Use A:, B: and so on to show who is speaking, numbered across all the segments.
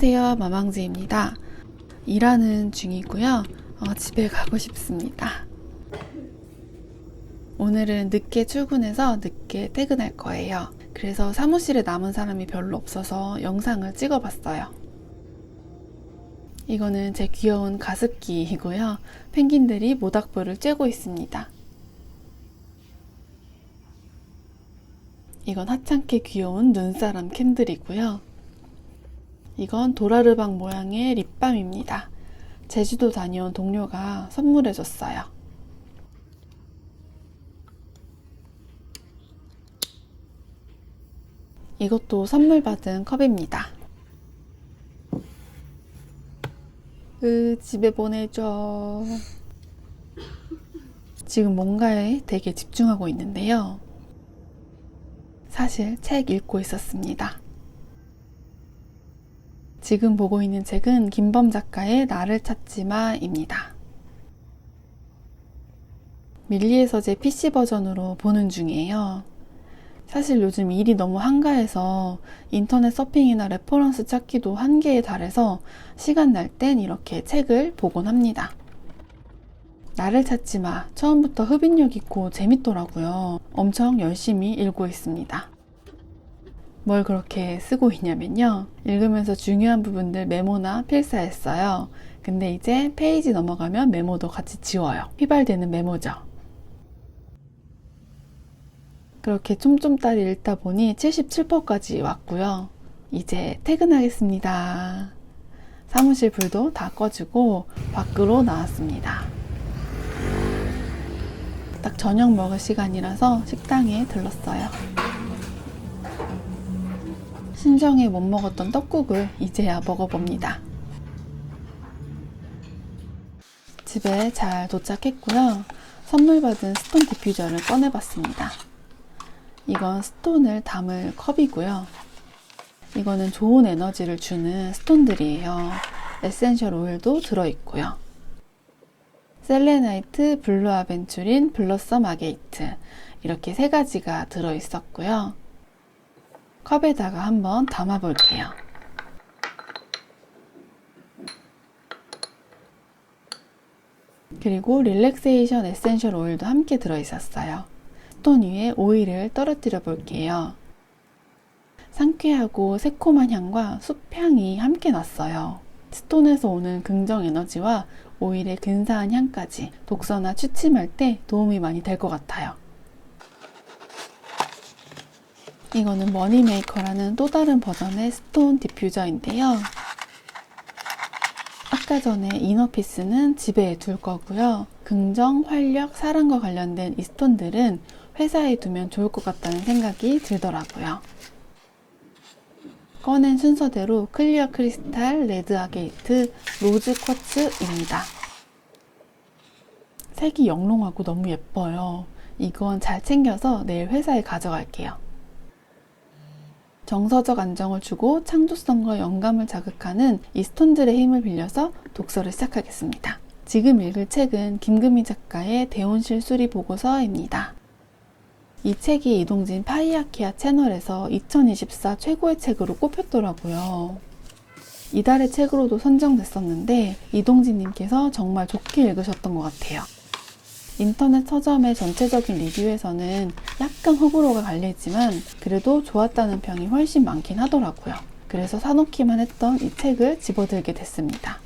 A: 안녕하세요, 마망즈입니다. 일하는 중이고요. 집에 가고 싶습니다. 오늘은 늦게 출근해서 늦게 퇴근할 거예요. 그래서 사무실에 남은 사람이 별로 없어서 영상을 찍어봤어요. 이거는 제 귀여운 가습기이고요. 펭귄들이 모닥불을 쬐고 있습니다. 이건 하찮게 귀여운 눈사람 캔들이고요. 이건 도라르방 모양의 립밤입니다. 제주도 다녀온 동료가 선물해줬어요. 이것도 선물 받은 컵입니다. 집에 보내줘. 지금 뭔가에 되게 집중하고 있는데요. 사실 책 읽고 있었습니다. 지금 보고 있는 책은 김범 작가의 나를 찾지 마입니다. 밀리의 서재 PC 버전으로 보는 중이에요. 사실 요즘 일이 너무 한가해서 인터넷 서핑이나 레퍼런스 찾기도 한계에 달해서 시간 날 땐 이렇게 책을 보곤 합니다. 나를 찾지 마. 처음부터 흡인력 있고 재밌더라고요. 엄청 열심히 읽고 있습니다. 뭘 그렇게 쓰고 있냐면요. 읽으면서 중요한 부분들 메모나 필사했어요. 근데 이제 페이지 넘어가면 메모도 같이 지워요. 휘발되는 메모죠. 그렇게 쫌쫌따리 읽다 보니 77%까지 왔고요. 이제 퇴근하겠습니다. 사무실 불도 다 꺼주고 밖으로 나왔습니다. 딱 저녁 먹을 시간이라서 식당에 들렀어요. 신정에 못 먹었던 떡국을 이제야 먹어봅니다. 집에 잘 도착했고요. 선물 받은 스톤 디퓨저를 꺼내봤습니다. 이건 스톤을 담을 컵이고요. 이거는 좋은 에너지를 주는 스톤들이에요. 에센셜 오일도 들어있고요. 셀레나이트, 블루 아벤추린, 블러썸 아게이트 이렇게 세 가지가 들어있었고요. 컵에다가 한번 담아볼게요. 그리고 릴렉세이션 에센셜 오일도 함께 들어있었어요. 스톤 위에 오일을 떨어뜨려 볼게요. 상쾌하고 새콤한 향과 숲향이 함께 났어요. 스톤에서 오는 긍정 에너지와 오일의 근사한 향까지 독서나 취침할 때 도움이 많이 될 것 같아요. 이거는 머니메이커라는 또 다른 버전의 스톤 디퓨저인데요. 아까 전에 이너피스는 집에 둘 거고요. 긍정, 활력, 사랑과 관련된 이 스톤들은 회사에 두면 좋을 것 같다는 생각이 들더라고요. 꺼낸 순서대로 클리어 크리스탈, 레드 아게이트, 로즈 쿼츠입니다. 색이 영롱하고 너무 예뻐요. 이건 잘 챙겨서 내일 회사에 가져갈게요. 정서적 안정을 주고 창조성과 영감을 자극하는 이 스톤들의 힘을 빌려서 독서를 시작하겠습니다. 지금 읽을 책은 김금희 작가의 대온실 수리 보고서입니다. 이 책이 이동진 파이아키아 채널에서 2024 최고의 책으로 꼽혔더라고요. 이달의 책으로도 선정됐었는데 이동진님께서 정말 좋게 읽으셨던 것 같아요. 인터넷 서점의 전체적인 리뷰에서는 약간 호불호가 갈리지만 그래도 좋았다는 평이 훨씬 많긴 하더라고요. 그래서 사놓기만 했던 이 책을 집어들게 됐습니다.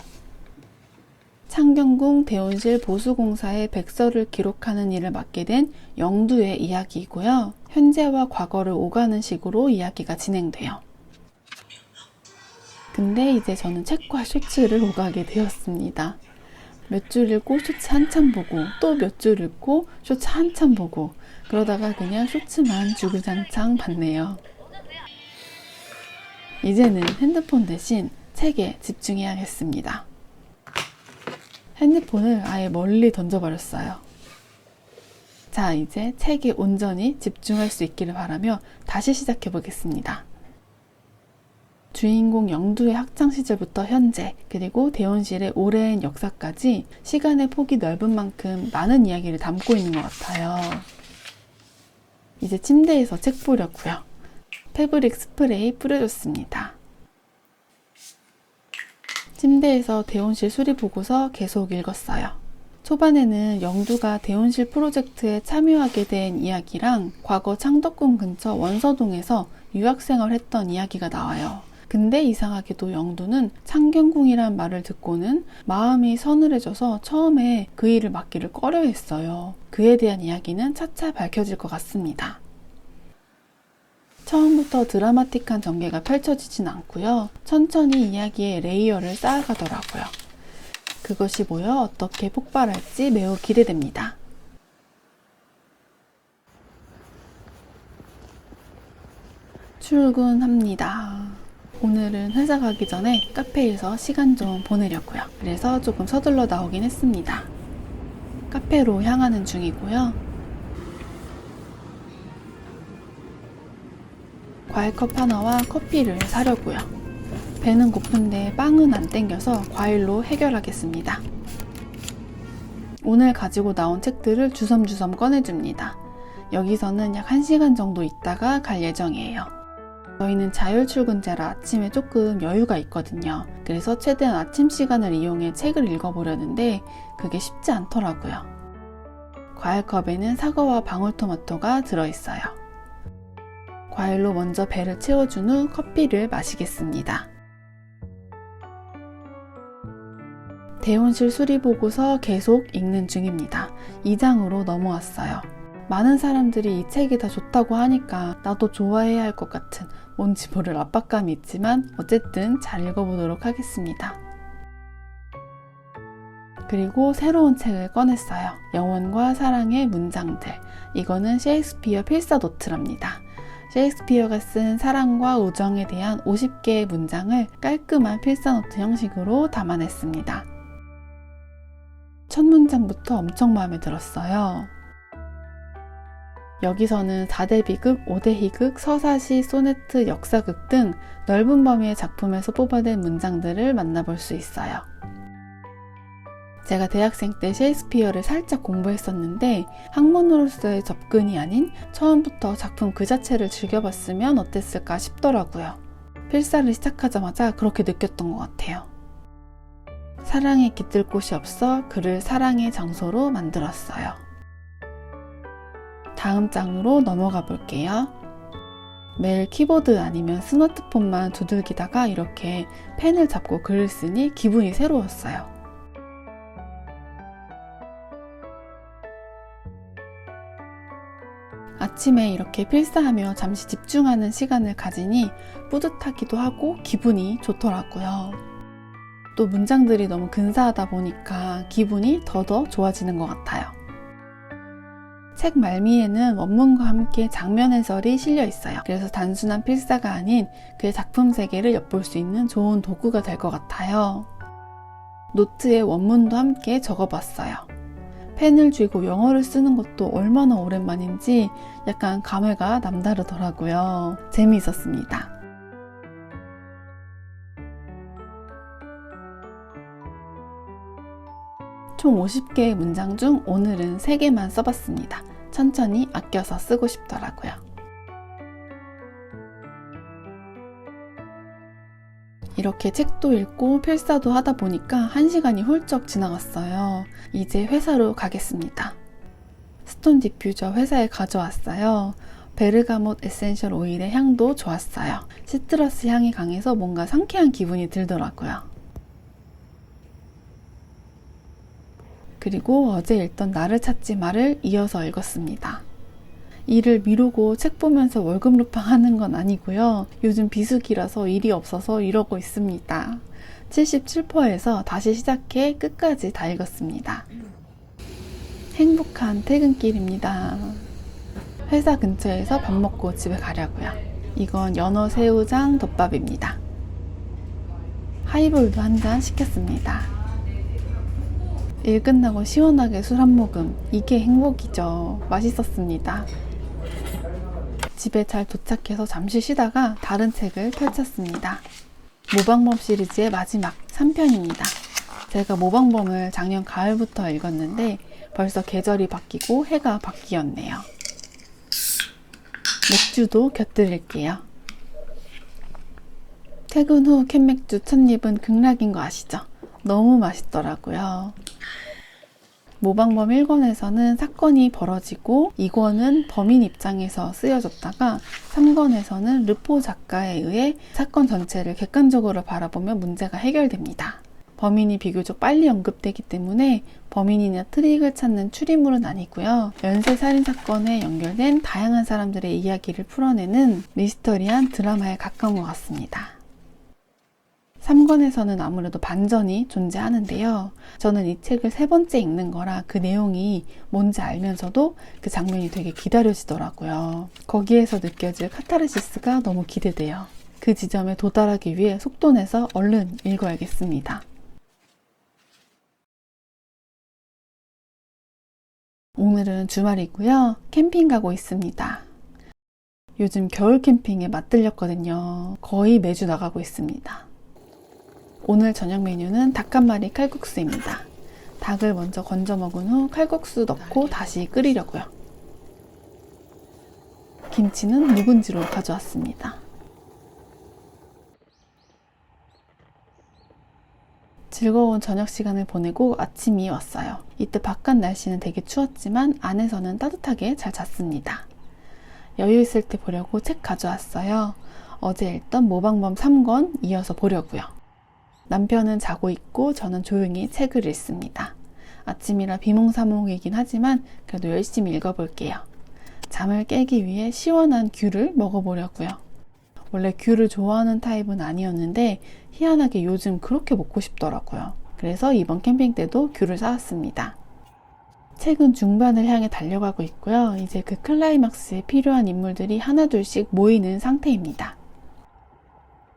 A: 창경궁 대온실 보수공사의 백서를 기록하는 일을 맡게 된 영두의 이야기이고요. 현재와 과거를 오가는 식으로 이야기가 진행돼요. 근데 이제 저는 책과 쇼츠를 오가게 되었습니다. 몇 줄 읽고 쇼츠 한참 보고 또 몇 줄 읽고 쇼츠 한참 보고 그러다가 그냥 쇼츠만 주구장창 봤네요. 이제는 핸드폰 대신 책에 집중해야겠습니다. 핸드폰을 아예 멀리 던져버렸어요. 자, 이제 책에 온전히 집중할 수 있기를 바라며 다시 시작해 보겠습니다. 주인공 영두의 학창시절부터 현재, 그리고 대원실의 오랜 역사까지 시간의 폭이 넓은 만큼 많은 이야기를 담고 있는 것 같아요. 이제 침대에서 책 보려고요. 패브릭 스프레이 뿌려줬습니다. 침대에서 대온실 수리 보고서 계속 읽었어요. 초반에는 영두가 대온실 프로젝트에 참여하게 된 이야기랑 과거 창덕궁 근처 원서동에서 유학생활 했던 이야기가 나와요. 근데 이상하게도 영두는 창경궁이란 말을 듣고는 마음이 서늘해져서 처음에 그 일을 맡기를 꺼려했어요. 그에 대한 이야기는 차차 밝혀질 것 같습니다. 처음부터 드라마틱한 전개가 펼쳐지진 않고요. 천천히 이야기의 레이어를 쌓아가더라고요. 그것이 모여 어떻게 폭발할지 매우 기대됩니다. 출근합니다. 오늘은 회사 가기 전에 카페에서 시간 좀 보내려고요. 그래서 조금 서둘러 나오긴 했습니다. 카페로 향하는 중이고요. 과일컵 하나와 커피를 사려고요. 배는 고픈데 빵은 안 땡겨서 과일로 해결하겠습니다. 오늘 가지고 나온 책들을 주섬주섬 꺼내줍니다. 여기서는 약 1시간 정도 있다가 갈 예정이에요. 저희는 자율 출근제라 아침에 조금 여유가 있거든요. 그래서 최대한 아침 시간을 이용해 책을 읽어보려는데 그게 쉽지 않더라고요. 과일컵에는 사과와 방울토마토가 들어있어요. 과일로 먼저 배를 채워준 후 커피를 마시겠습니다. 대온실 수리 보고서 계속 읽는 중입니다. 2장으로 넘어왔어요. 많은 사람들이 이 책이 다 좋다고 하니까 나도 좋아해야 할 것 같은 뭔지 모를 압박감이 있지만 어쨌든 잘 읽어보도록 하겠습니다. 그리고 새로운 책을 꺼냈어요. 영혼과 사랑의 문장들. 이거는 셰익스피어 필사 노트랍니다. 셰익스피어가 쓴 사랑과 우정에 대한 50개의 문장을 깔끔한 필사노트 형식으로 담아냈습니다. 첫 문장부터 엄청 마음에 들었어요. 여기서는 4대 비극, 5대 희극, 서사시, 소네트, 역사극 등 넓은 범위의 작품에서 뽑아낸 문장들을 만나볼 수 있어요. 제가 대학생 때 셰익스피어를 살짝 공부했었는데 학문으로서의 접근이 아닌 처음부터 작품 그 자체를 즐겨봤으면 어땠을까 싶더라고요. 필사를 시작하자마자 그렇게 느꼈던 것 같아요. 사랑에 깃들 곳이 없어 그를 사랑의 장소로 만들었어요. 다음 장으로 넘어가 볼게요. 매일 키보드 아니면 스마트폰만 두들기다가 이렇게 펜을 잡고 글을 쓰니 기분이 새로웠어요. 아침에 이렇게 필사하며 잠시 집중하는 시간을 가지니 뿌듯하기도 하고 기분이 좋더라고요. 또 문장들이 너무 근사하다 보니까 기분이 더더 좋아지는 것 같아요. 책 말미에는 원문과 함께 장면 해설이 실려 있어요. 그래서 단순한 필사가 아닌 그의 작품 세계를 엿볼 수 있는 좋은 도구가 될 것 같아요. 노트에 원문도 함께 적어봤어요. 펜을 쥐고 영어를 쓰는 것도 얼마나 오랜만인지 약간 감회가 남다르더라고요. 재미있었습니다. 총 50개의 문장 중 오늘은 3개만 써봤습니다. 천천히 아껴서 쓰고 싶더라고요. 이렇게 책도 읽고 필사도 하다 보니까 1시간이 훌쩍 지나갔어요. 이제 회사로 가겠습니다. 스톤 디퓨저 회사에 가져왔어요. 베르가못 에센셜 오일의 향도 좋았어요. 시트러스 향이 강해서 뭔가 상쾌한 기분이 들더라고요. 그리고 어제 읽던 나를 찾지 마를 이어서 읽었습니다. 일을 미루고 책 보면서 월급 루팡하는 건 아니고요. 요즘 비수기라서 일이 없어서 이러고 있습니다. 77%에서 다시 시작해 끝까지 다 읽었습니다. 행복한 퇴근길입니다. 회사 근처에서 밥 먹고 집에 가려고요. 이건 연어 새우장 덮밥입니다. 하이볼도 한 잔 시켰습니다. 일 끝나고 시원하게 술 한 모금, 이게 행복이죠. 맛있었습니다. 집에 잘 도착해서 잠시 쉬다가 다른 책을 펼쳤습니다. 모방범 시리즈의 마지막 3편입니다. 제가 모방범을 작년 가을부터 읽었는데 벌써 계절이 바뀌고 해가 바뀌었네요. 맥주도 곁들일게요. 퇴근 후 캔맥주 첫 입은 극락인 거 아시죠? 너무 맛있더라고요. 모방범 1권에서는 사건이 벌어지고 2권은 범인 입장에서 쓰여졌다가 3권에서는 르포 작가에 의해 사건 전체를 객관적으로 바라보며 문제가 해결됩니다. 범인이 비교적 빨리 언급되기 때문에 범인이나 트릭을 찾는 추리물은 아니고요. 연쇄살인 사건에 연결된 다양한 사람들의 이야기를 풀어내는 미스터리한 드라마에 가까운 것 같습니다. 3권에서는 아무래도 반전이 존재하는데요. 저는 이 책을 3번째 읽는 거라 그 내용이 뭔지 알면서도 그 장면이 되게 기다려지더라고요. 거기에서 느껴질 카타르시스가 너무 기대돼요. 그 지점에 도달하기 위해 속도 내서 얼른 읽어야겠습니다. 오늘은 주말이고요. 캠핑 가고 있습니다. 요즘 겨울 캠핑에 맛들렸거든요. 거의 매주 나가고 있습니다. 오늘 저녁 메뉴는 닭 한 마리 칼국수입니다. 닭을 먼저 건져 먹은 후 칼국수 넣고 다시 끓이려고요. 김치는 묵은지로 가져왔습니다. 즐거운 저녁 시간을 보내고 아침이 왔어요. 이때 바깥 날씨는 되게 추웠지만 안에서는 따뜻하게 잘 잤습니다. 여유 있을 때 보려고 책 가져왔어요. 어제 읽던 모방범 3권 이어서 보려고요. 남편은 자고 있고 저는 조용히 책을 읽습니다. 아침이라 비몽사몽이긴 하지만 그래도 열심히 읽어볼게요. 잠을 깨기 위해 시원한 귤을 먹어보려고요. 원래 귤을 좋아하는 타입은 아니었는데 희한하게 요즘 그렇게 먹고 싶더라고요. 그래서 이번 캠핑 때도 귤을 사왔습니다. 책은 중반을 향해 달려가고 있고요. 이제 그 클라이막스에 필요한 인물들이 하나둘씩 모이는 상태입니다.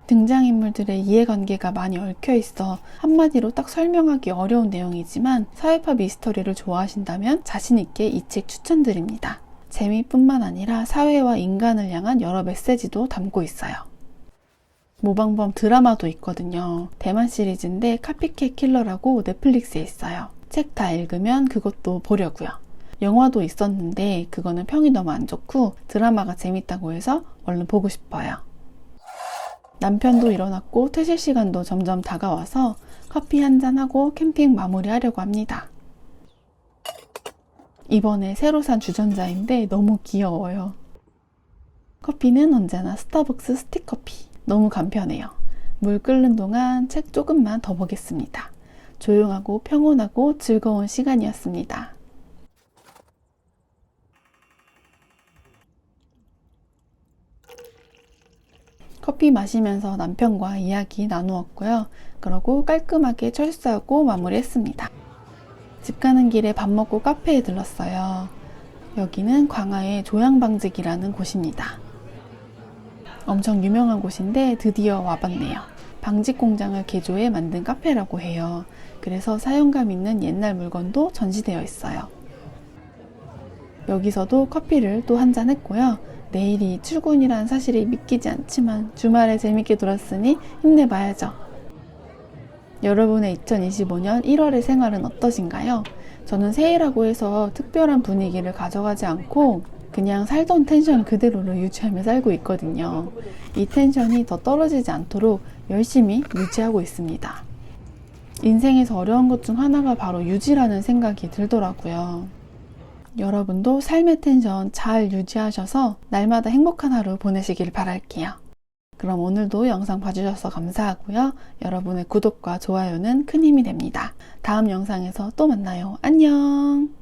A: 등장인물들의 이해관계가 많이 얽혀있어 한마디로 딱 설명하기 어려운 내용이지만 사회파 미스터리를 좋아하신다면 자신있게 이 책 추천드립니다. 재미뿐만 아니라 사회와 인간을 향한 여러 메시지도 담고 있어요. 모방범 드라마도 있거든요. 대만 시리즈인데 카피캣 킬러라고 넷플릭스에 있어요. 책 다 읽으면 그것도 보려고요. 영화도 있었는데 그거는 평이 너무 안 좋고 드라마가 재밌다고 해서 얼른 보고 싶어요. 남편도 일어났고 퇴실 시간도 점점 다가와서 커피 한잔하고 캠핑 마무리하려고 합니다. 이번에 새로 산 주전자인데 너무 귀여워요. 커피는 언제나 스타벅스 스틱커피. 너무 간편해요. 물 끓는 동안 책 조금만 더 보겠습니다. 조용하고 평온하고 즐거운 시간이었습니다. 커피 마시면서 남편과 이야기 나누었고요. 그러고 깔끔하게 철수하고 마무리했습니다. 집 가는 길에 밥 먹고 카페에 들렀어요. 여기는 광화의 조양방직이라는 곳입니다. 엄청 유명한 곳인데 드디어 와봤네요. 방직 공장을 개조해 만든 카페라고 해요. 그래서 사용감 있는 옛날 물건도 전시되어 있어요. 여기서도 커피를 또 한잔 했고요. 내일이 출근이란 사실이 믿기지 않지만 주말에 재밌게 놀았으니 힘내봐야죠. 여러분의 2025년 1월의 생활은 어떠신가요? 저는 새해라고 해서 특별한 분위기를 가져가지 않고 그냥 살던 텐션 그대로를 유지하며 살고 있거든요. 이 텐션이 더 떨어지지 않도록 열심히 유지하고 있습니다. 인생에서 어려운 것 중 하나가 바로 유지라는 생각이 들더라고요. 여러분도 삶의 텐션 잘 유지하셔서 날마다 행복한 하루 보내시길 바랄게요. 그럼 오늘도 영상 봐주셔서 감사하고요. 여러분의 구독과 좋아요는 큰 힘이 됩니다. 다음 영상에서 또 만나요. 안녕!